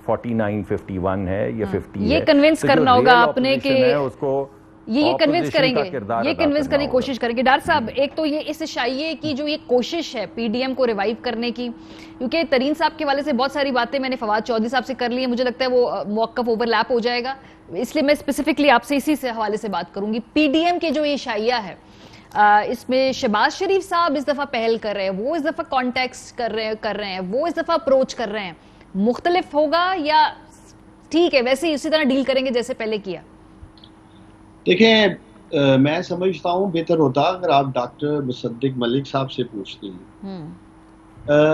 49, 51 है या 50 ये कन्विंस करना होगा आपने कि उसको ये कन्विंस करेंगे, ये कन्विंस करने की कोशिश करेंगे। डॉक्टर साहब, एक तो ये इस शाइये की जो ये कोशिश है PDM को रिवाइव करने की, क्योंकि तरीन साहब के हवाले से बहुत सारी बातें मैंने फवाद चौधरी साहब से कर ली है, मुझे लगता है वो मौक़िफ़ ओवरलैप हो जाएगा, इसलिए मैं स्पेसिफिकली आपसे इसी से हवाले से बात करूंगी। PDM के जो ये शाइया है, इसमें शहबाज शरीफ साहब इस दफा पहल कर रहे हैं, वो इस दफा कॉन्टेक्स्ट कर रहे हैं, वो इस दफा अप्रोच कर रहे हैं, मुख्तलिफ होगा या ठीक है वैसे ही उसी तरह डील करेंगे जैसे पहले किया? देखिए मैं समझता हूँ बेहतर होता अगर आप डॉक्टर मुसद्दिक मलिक साहब से पूछते हैं।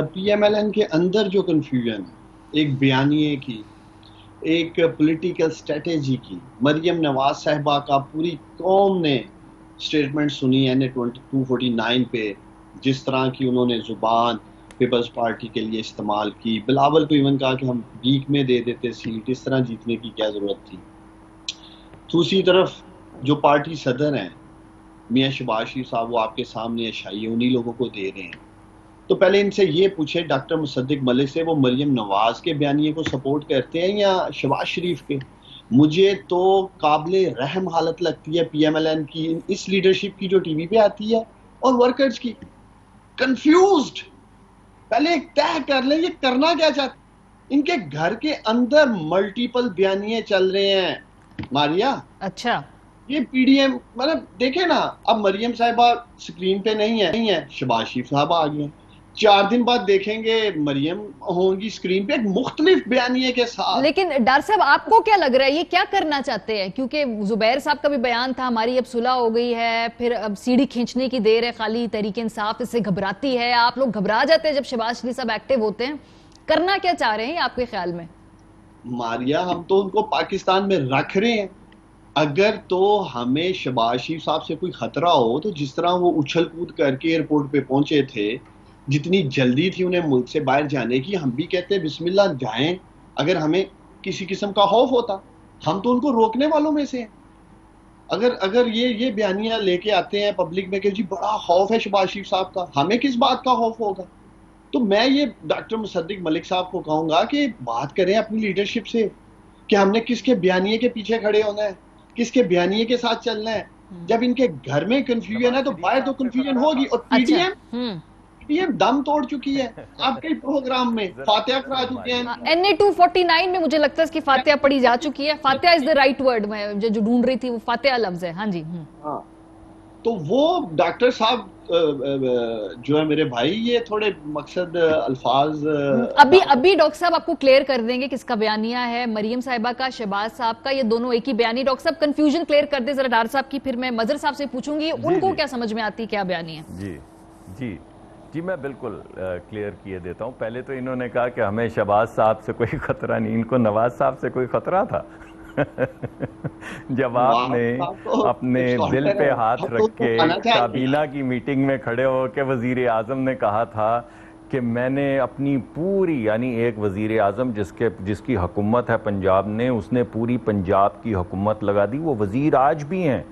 PMLN के अंदर जो कन्फ्यूजन है, एक बयानिए की, एक पॉलिटिकल स्ट्रेटेजी की, मरियम नवाज साहिबा का पूरी कौम ने स्टेटमेंट सुनी NA 249 पे, जिस तरह की उन्होंने जुबान पीपल्स पार्टी के लिए इस्तेमाल की, बिलावल को इवन कहा कि हम वीक में दे देते सीट, इस तरह जीतने की क्या ज़रूरत थी। दूसरी तरफ जो पार्टी सदर हैं मियां शहबाज शरीफ साहब, वो आपके सामने शाही उन्हीं लोगों को दे रहे हैं। तो पहले इनसे ये पूछे डॉक्टर मुसद्दिक मलिक से, वो मरियम नवाज के बयानिए को सपोर्ट करते हैं या शहबाज शरीफ के? मुझे तो काबिले रहम हालत लगती है पीएमएलएन की इस लीडरशिप की जो टीवी पे आती है, और वर्कर्स की कंफ्यूज्ड। पहले एक तय कर ले ये करना क्या चाहते। इनके घर के अंदर मल्टीपल बयानिए चल रहे हैं मारिया। अच्छा, ये पीडीएम मतलब देखे ना, अब मरियम साहिबा स्क्रीन पे नहीं है, शहबाज शरीफ साहब आ गए। 4 दिन बाद देखेंगे मरियम होंगी स्क्रीन पे एक मुख्तलिफ बयानिए के साथ। लेकिन डर साहब आपको क्या लग रहा है, ये क्या करना चाहते हैं? क्योंकि जुबैर साहब का भी बयान था हमारी अब सुलह हो गई है, फिर अब सीढ़ी खींचने की देर है, खाली तहरीक इंसाफ इससे घबराती है। आप लोग घबरा जाते हैं जब शहबाज शरीफ साहब एक्टिव होते हैं। करना क्या चाह रहे हैं आपके ख्याल में? मारिया, हम तो उनको पाकिस्तान में रख रहे हैं। अगर तो हमें शहबाज शरीफ साहब से कोई खतरा हो तो जिस तरह वो उछल कूद करके एयरपोर्ट पे पहुंचे थे, जितनी जल्दी थी उन्हें मुल्क से बाहर जाने की, हम भी कहते हैं बिस्मिल्लाह जाएं। अगर हमें किसी किस्म का खौफ होता, हम तो उनको रोकने वालों में से हैं। अगर ये बयानियां लेके आते हैं पब्लिक में कि जी बड़ा खौफ है शहबाज शरीफ साहब का, हमें किस बात का खौफ होगा? तो मैं ये डॉक्टर मुसद्दिक मलिक साहब को कहूंगा कि बात करें अपनी लीडरशिप से कि हमने किसके बयानिए के पीछे खड़े होना है, किसके बयानिए के साथ चलना है। जब इनके घर में कंफ्यूजन है तो बाहर तो कंफ्यूजन होगी। और पीडीएम दम तोड़ चुकी है आपके प्रोग्राम में, फातिहा करा चुके हैं। NA 249 में मुझे लगता है इसकी फातिहा पढ़ी जा चुकी है। फातिहा इज द राइट वर्ड, मैं जो ढूंढ रही थी वो फातिहा लफ्ज है। हाँ जी। हाँ, तो वो डॉक्टर साहब जो है मेरे भाई, ये थोड़े मकसद अल्फाज अभी डॉक्टर साहब आपको क्लियर कर देंगे किसका बयानिया है, मरियम साहिबा का, शहबाज साहब का, ये दोनों एक ही बयानी। डॉक्टर साहब कंफ्यूजन क्लियर कर दे जरा डार साहब की, फिर मैं मजहर साहब से पूछूंगी उनको क्या समझ में आती क्या बयानी है। जी जी जी, मैं बिल्कुल क्लियर किए देता हूँ। पहले तो इन्होंने कहा कि हमें शहबाज साहब से कोई खतरा नहीं, इनको नवाज साहब से कोई खतरा था। जब आपने अपने दिल पे हाथ रख के काबीना की मीटिंग में खड़े होकर वजीर आजम ने कहा था कि मैंने अपनी पूरी, यानी एक वजीर आजम जिसकी हुकूमत है पंजाब ने, उसने पूरी पंजाब की हुकूमत लगा दी। वो वजीर आज भी हैं,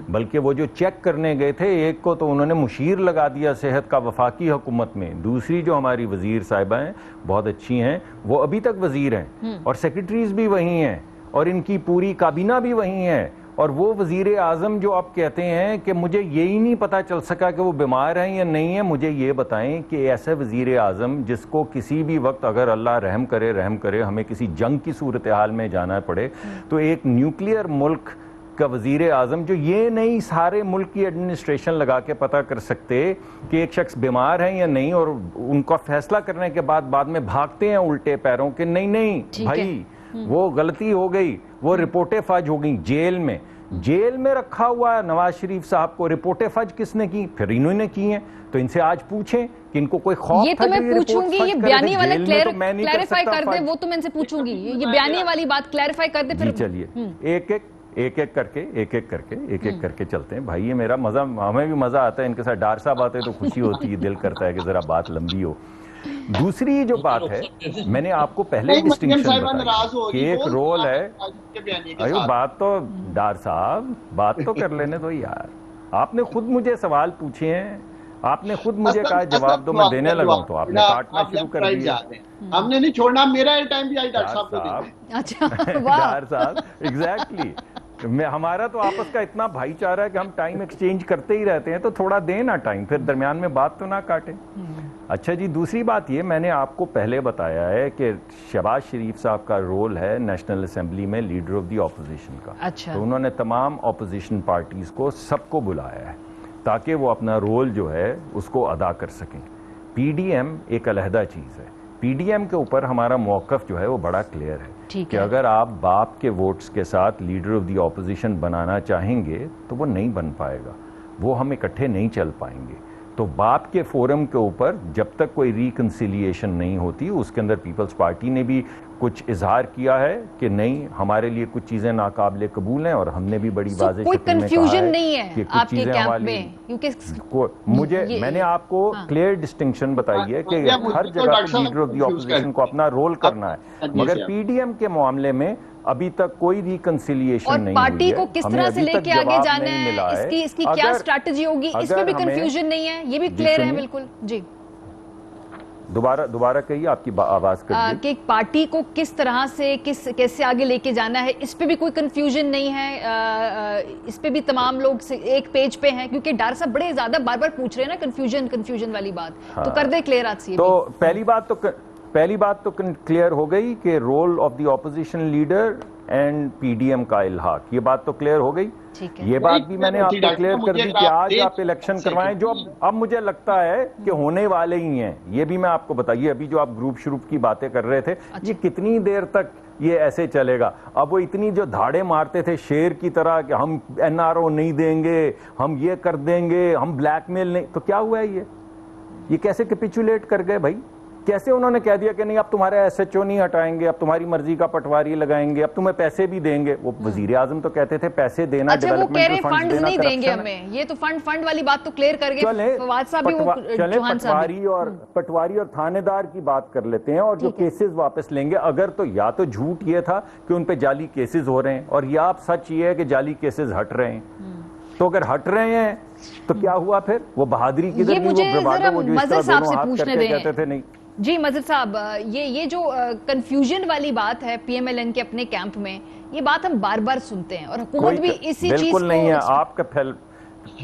बल्कि वो जो चेक करने गए थे एक को तो उन्होंने मुशीर लगा दिया सेहत का वफाकी हुकूमत में। दूसरी जो हमारी वजीर साहिबा हैं बहुत अच्छी हैं, वो अभी तक वजीर हैं और सेक्रेटरीज भी वही हैं और इनकी पूरी काबीना भी वही है। और वो वजीर आजम जो आप कहते हैं कि मुझे यही नहीं पता चल सका कि वो बीमार हैं या नहीं है, मुझे ये बताएं कि ऐसे वजीर आजम जिसको किसी भी वक्त अगर अल्लाह रहम करे हमें किसी जंग की सूरत हाल में जाना पड़े, तो एक न्यूक्लियर मुल्क का वजीर आजम जो ये नहीं सारे मुल्क की एडमिनिस्ट्रेशन लगा के पता कर सकते कि एक शख्स बीमार है या नहीं, और उनका फैसला करने के बाद में भागते हैं उल्टे पैरों के नहीं भाई वो गलती हो गई, वो रिपोर्टें फज हो गई। जेल में रखा हुआ है नवाज शरीफ साहब को, रिपोर्टें फज किसने की? फिर इन्होंने की हैं। तो इनसे आज पूछें कि इनको कोई खौफ ये तो मैं पूछूंगी, ये बयानी वाला क्लैरिफाई कर दे, वो तो मैं इनसे पूछूंगी। ये बयानी वाली बात क्लैरिफाई कर दे फिर। चलिए एक एक करके चलते हैं भाई। ये मेरा मजा, हमें भी मजा आता है इनके साथ। डार साहब आते हैं तो खुशी होती है, दिल करता है कि जरा बात लंबी हो। दूसरी जो बात है, मैंने आपको पहले डिस्टिंक्शन बताई कि एक रोल है। अयो बात तो डार साहब बात तो कर लेने दो यार। आपने खुद मुझे सवाल पूछे हैं, आपने खुद मुझे कहा जवाब दो, मैं देने लगा तो आपने काटना शुरू कर दिया। हमने नहीं छोड़ना, मेरा टाइम भी आई डार साहब को। अच्छा डार साहब एग्जैक्टली, हमारा तो आपस का इतना भाईचारा है कि हम टाइम एक्सचेंज करते ही रहते हैं, तो थोड़ा देना टाइम, फिर दरमियान में बात तो ना काटे। अच्छा जी, दूसरी बात ये, मैंने आपको पहले बताया है कि शहबाज शरीफ साहब का रोल है नेशनल असेंबली में लीडर ऑफ द ऑपोजिशन का। अच्छा। तो उन्होंने तमाम ऑपोजिशन पार्टीज को सबको बुलाया है ताकि वो अपना रोल जो है उसको अदा कर सकें। पीडीएम एक अलहदा चीज़ है। पीडीएम के ऊपर हमारा मौक़िफ़ जो है वो बड़ा क्लियर है कि अगर आप बाप के वोट्स के साथ लीडर ऑफ द ऑपोजिशन बनाना चाहेंगे तो वो नहीं बन पाएगा, वो हम इकट्ठे नहीं चल पाएंगे। तो बाप के फोरम के ऊपर जब तक कोई रिकन्सिलिएशन नहीं होती, उसके अंदर पीपल्स पार्टी ने भी कुछ इजहार किया है कि नहीं, हमारे लिए कुछ चीजें नाकाबिले कबूल हैं और हमने भी बड़ी वाज़ेह कोई कंफ्यूजन नहीं है कि कुछ चीजें हमारी, क्योंकि मैंने आपको क्लियर डिस्टिंक्शन बताई है कि हर जगह लीडर ऑफ द ऑपोजिशन को अपना रोल करना है, मगर पीडीएम के मामले में अभी तक कोई रिकन्सिलिएशन नहीं हुई है। पार्टी को किस तरह से लेके आगे जाना है, इसकी क्या स्ट्रैटेजी होगी, इसमें भी कंफ्यूजन नहीं है, ये भी क्लियर है बिल्कुल। जी दोबारा कहिए, आपकी आवाज कि पार्टी को किस तरह से कैसे आगे लेके जाना है, इस पे भी कोई कंफ्यूजन नहीं है? इस पे भी तमाम लोग एक पेज पे हैं, क्योंकि डॉक्टर साहब बड़े ज्यादा बार बार पूछ रहे हैं ना कंफ्यूजन वाली बात। हाँ। तो कर दे क्लियर आज से। तो पहली बात तो क्लियर हो गई कि role of the opposition leader and PDM का इल्हाक, ये बात तो क्लियर हो गई। ये बात भी मैंने आपको क्लियर कर दी कि आज आप इलेक्शन करवाएं, जो अब मुझे लगता है कि होने वाले ही हैं। ये भी मैं आपको बताइए, अभी जो आप ग्रुप शुरू की बातें कर रहे थे, ये कितनी देर तक ये ऐसे चलेगा? अब वो इतनी जो धाड़े मारते थे शेर की तरह कि हम एनआरओ नहीं देंगे, हम ये कर देंगे, हम ब्लैकमेल नहीं, तो क्या हुआ है? ये कैसे कैपिचुलेट कर गए भाई? कैसे उन्होंने कह दिया कि नहीं, अब तुम्हारे एसएचओ नहीं हटाएंगे, अब तुम्हारी मर्जी का पटवारी लगाएंगे, अब तुम्हें पैसे भी देंगे। वो वजीर आजम तो कहते थे पैसे देना, डेवलपमेंट फंड नहीं देंगे हमें। ये तो फंड वाली बात तो क्लियर कर गए फवाद साहब भी। पटवारी और थानेदार की बात कर लेते हैं, और जो केसेस वापस लेंगे, अगर तो या तो झूठ ये था कि उन पे जाली केसेस हो रहे हैं, और या आप सच ये है कि जाली केसेस हट रहे हैं। तो अगर हट रहे हैं तो क्या हुआ फिर? वो बहादुरी किधर गई? वो ब्रवाडो, वो जो इस तरह दोनों हाथ करके कहते थे नहीं। जी मजिद साहब, ये जो कंफ्यूजन वाली बात है पीएमएलएन के अपने कैंप में, ये बात हम बार बार सुनते हैं, और हुकूमत भी इसी चीज को नहीं है। आपका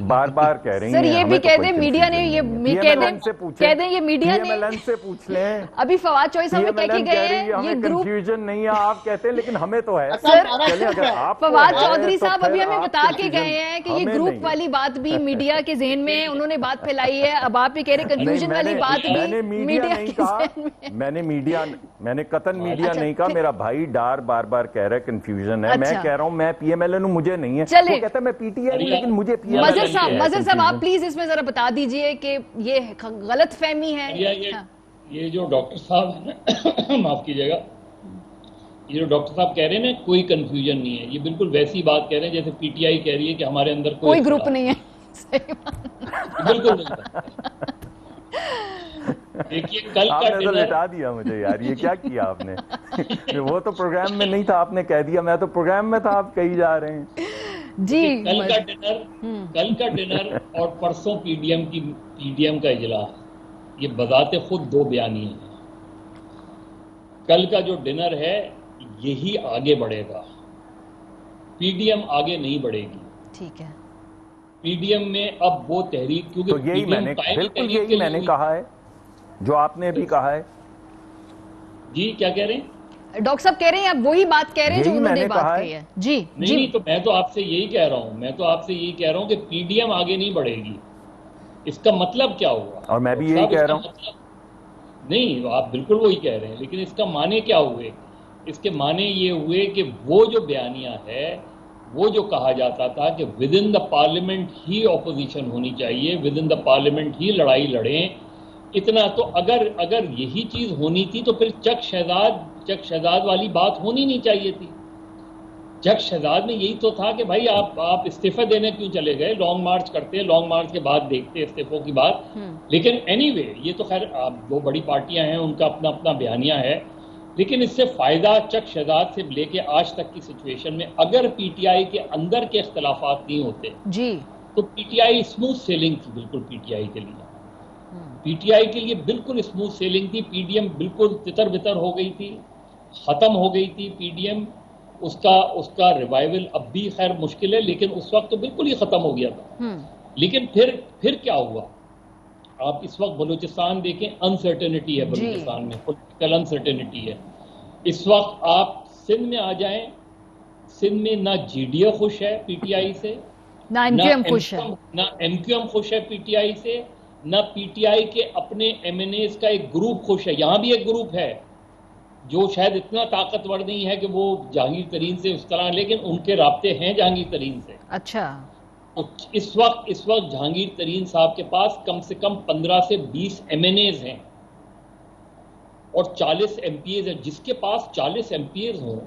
बार बार कह रही हैं। सर ये भी कह दें मीडिया ने, ये कह दें ये मीडिया ने से पूछ लें। अभी फवाद चौधरी साहब कह के गए हैं ये ग्रुप कंफ्यूजन नहीं है, आप कहते हैं, लेकिन हमें तो है। सर फवाद चौधरी साहब अभी हमें बता के गए हैं कि ये ग्रुप वाली बात भी मीडिया के ज़हन में उन्होंने बात फैलाई है। अब आप भी कह रहे कंफ्यूजन वाली बात भी मीडिया नहीं कहा, मैंने कतन मीडिया नहीं कहा। मेरा भाई डार बार बार कह रहा है कंफ्यूजन है। मैं कह रहा हूँ मैं पीएमएलएन हूँ, मुझे नहीं है। वो कहता है मैं पीटीआई हूँ, लेकिन मुझे पीएमएलएन। मजर साहब आप प्लीज इसमें जरा बता दीजिए कि ये गलत फहमी है। ये जो डॉक्टर साहब है माफ कीजिएगा, ये जो डॉक्टर साहब कह रहे हैं ना, कोई कंफ्यूजन नहीं है, ये बिल्कुल वैसी बात कह रहे हैं जैसे पीटीआई कह रही है कि हमारे अंदर कोई ग्रुप नहीं है। बिल्कुल नहीं। देखिए कल का आपने तो लिटा दिया मुझे यार, ये क्या किया आपने? वो तो प्रोग्राम में नहीं था, आपने कह दिया। मैं तो प्रोग्राम में था, आप कही जा रहे हैं। जी कल का डिनर और परसों पीडीएम का इजलास, ये बजाते खुद दो बयानी है। कल का जो डिनर है यही आगे बढ़ेगा, पीडीएम आगे नहीं बढ़ेगी। ठीक है। पीडीएम में अब वो तहरीक, क्योंकि तो यही मैंने कहा है जो आपने भी कहा है। जी क्या कह रहे हैं? डॉक्टर साहब कह रहे हैं आप वही बात कह रहे हैं जो उन्होंने बात कही है। जी नहीं, तो मैं तो आपसे यही कह रहा हूँ कि पीडीएम आगे नहीं बढ़ेगी। इसका मतलब क्या हुआ? और मैं भी यही कह रहा हूँ। नहीं, आप बिल्कुल वही कह रहे हैं, लेकिन इसका माने क्या हुए? इसके माने ये हुए कि वो जो बयानिया है, वो जो कहा जाता था कि with in the parliament he opposition होनी चाहिए, विद इन द पार्लियामेंट ही लड़ाई लड़ें, इतना तो अगर यही चीज होनी थी तो फिर चक शहजाद वाली बात होनी नहीं चाहिए थी। चक शहजाद में यही तो था कि भाई आप इस्तीफा देने क्यों चले गए? लॉन्ग मार्च करते, लॉन्ग मार्च के बाद देखते इस्तीफों की बात। लेकिन एनीवे ये तो खैर दो बड़ी पार्टियां हैं, उनका अपना अपना बयानिया है, लेकिन इससे फायदा चक शहजाद से लेके आज तक की सिचुएशन में अगर पीटीआई के अंदर के इख्तलाफात नहीं होते जी, तो पीटीआई स्मूथ सेलिंग थी। बिल्कुल पीटीआई के लिए बिल्कुल स्मूथ सेलिंग थी। पीडीएम बिल्कुल तितर बितर हो गई थी, खत्म हो गई थी पीडीएम। उसका रिवाइवल अब भी खैर मुश्किल है, लेकिन उस वक्त तो बिल्कुल ही खत्म हो गया था। लेकिन फिर क्या हुआ? आप इस वक्त बलूचिस्तान देखें, अनसर्टेनिटी है बलूचिस्तान में, पॉलिटिकल अनसर्टेनिटी है। इस वक्त आप सिंध में आ जाएं, सिंध में ना जीडीए खुश है पीटीआई से, ना एमक्यूएम खुश है, ना एमक्यूएम खुश है पीटीआई से, ना पीटीआई के अपने एमएनएस का एक ग्रुप खुश है। यहां भी एक ग्रुप है जो शायद इतना ताकतवर नहीं है कि वो जहांगीर तरीन से उस तरह, लेकिन उनके राब्ते हैं जहांगीर तरीन से। अच्छा, तो इस वक्त जहांगीर तरीन साहब के पास कम से कम 15 से 20 एमएनएस हैं और 40 एमपीएस हैं। जिसके पास 40 एमपीएस हों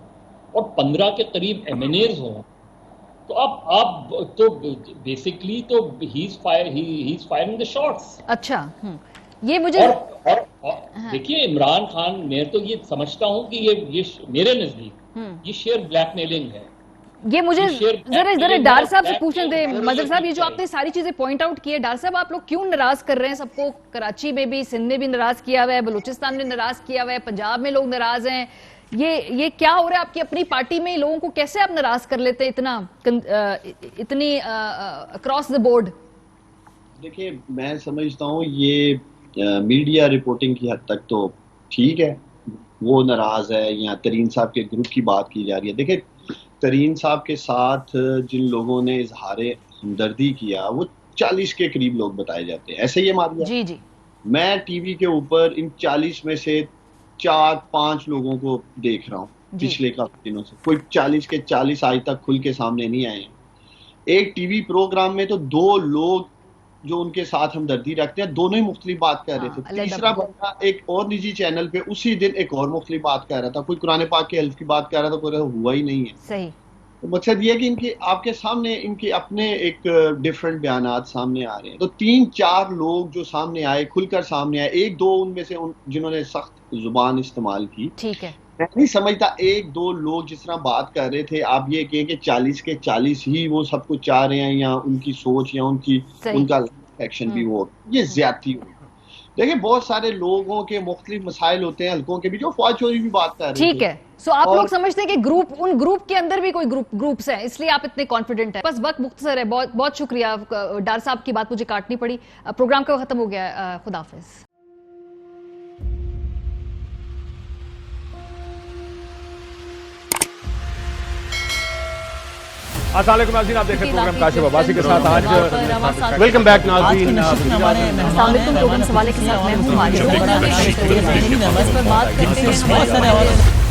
और 15 के करीब एमएनएस हों, तो अब तो बेसिकली तो he is firing the shots. अच्छा, ये मुझे और देखिए इमरान खान, मैं तो ये समझता हूं कि ये मेरे नजदीक ये शेयर ब्लैकमेलिंग है। ये मुझे जरा डार साहब से पूछने दे। मजहर साहब, ये जो आपने सारी चीजें पॉइंट आउट की है, डार साहब आप लोग क्यों नाराज कर रहे हैं सबको? कराची में भी, सिंध में भी नाराज किया हुआ है, बलूचिस्तान में नाराज किया हुआ है, पंजाब में लोग नाराज हैं। ये क्या हो रहा है आपकी अपनी पार्टी में? लोगों को कैसे आप नाराज कर लेते हैं इतनी अक्रॉस द बोर्ड? देखिए, मैं समझता हूँ ये मीडिया रिपोर्टिंग की हद तक तो ठीक है, वो नाराज है या तरीन साहब के ग्रुप की बात की जा रही है। देखिए, तरीन साहब के साथ जिन लोगों ने इजहार हमदर्दी किया वो 40 के करीब लोग बताए जाते हैं। ऐसे ही मारिया जी जी, मैं टीवी के ऊपर इन 40 में से 4-5 लोगों को देख रहा हूँ पिछले काफी दिनों से। कोई 40 के 40 आज तक खुल के सामने नहीं आए हैं। एक टीवी प्रोग्राम में तो 2 लोग जो उनके साथ हमदर्दी रखते हैं, दोनों ही मुख्तलिफ बात कर रहे थे। तीसरा बंदा एक और निजी चैनल पे उसी दिन एक और मुख्तलिफ बात कर रहा था। कोई कुरान पाक के हल्फ की बात कर रहा था, कोई हुआ ही नहीं है। सही। तो मकसद ये है कि इनके आपके सामने इनके अपने एक डिफरेंट बयानात सामने आ रहे हैं। तो 3-4 लोग जो सामने आए, खुलकर सामने आए, 1-2 उनमें से जिन्होंने सख्त जुबान इस्तेमाल की, ठीक है, मैं नहीं समझता 1-2 लोग जिस तरह बात कर रहे थे आप ये कहें कि 40 के 40 ही वो सब कुछ चाह रहे हैं या उनकी सोच या उनका एक्शन भी वो, ये ज्यादती हुई। देखिए, बहुत सारे लोगों के मुख्तलिफ मसाइल होते हैं हल्कों के भी, जो फौज चोरी भी बात कर रहे हैं। ठीक है, सो आप लोग समझते हैं कि उन ग्रुप के अंदर भी कोई ग्रुप्स हैं, इसलिए आप इतने कॉन्फिडेंट हैं। बस वक्त मुख्तसर है, बहुत बहुत शुक्रिया। डार साहब की बात मुझे काटनी पड़ी, प्रोग्राम का खत्म हो गया। खुदा हाफिज। अस्सलाम वालेकुम नाज़रीन, आप देख रहे हैं प्रोग्राम काशिफ अब्बासी के साथ। आज वेलकम बैक नाज़रीन। लोगों सवाल के साथ मैं हूं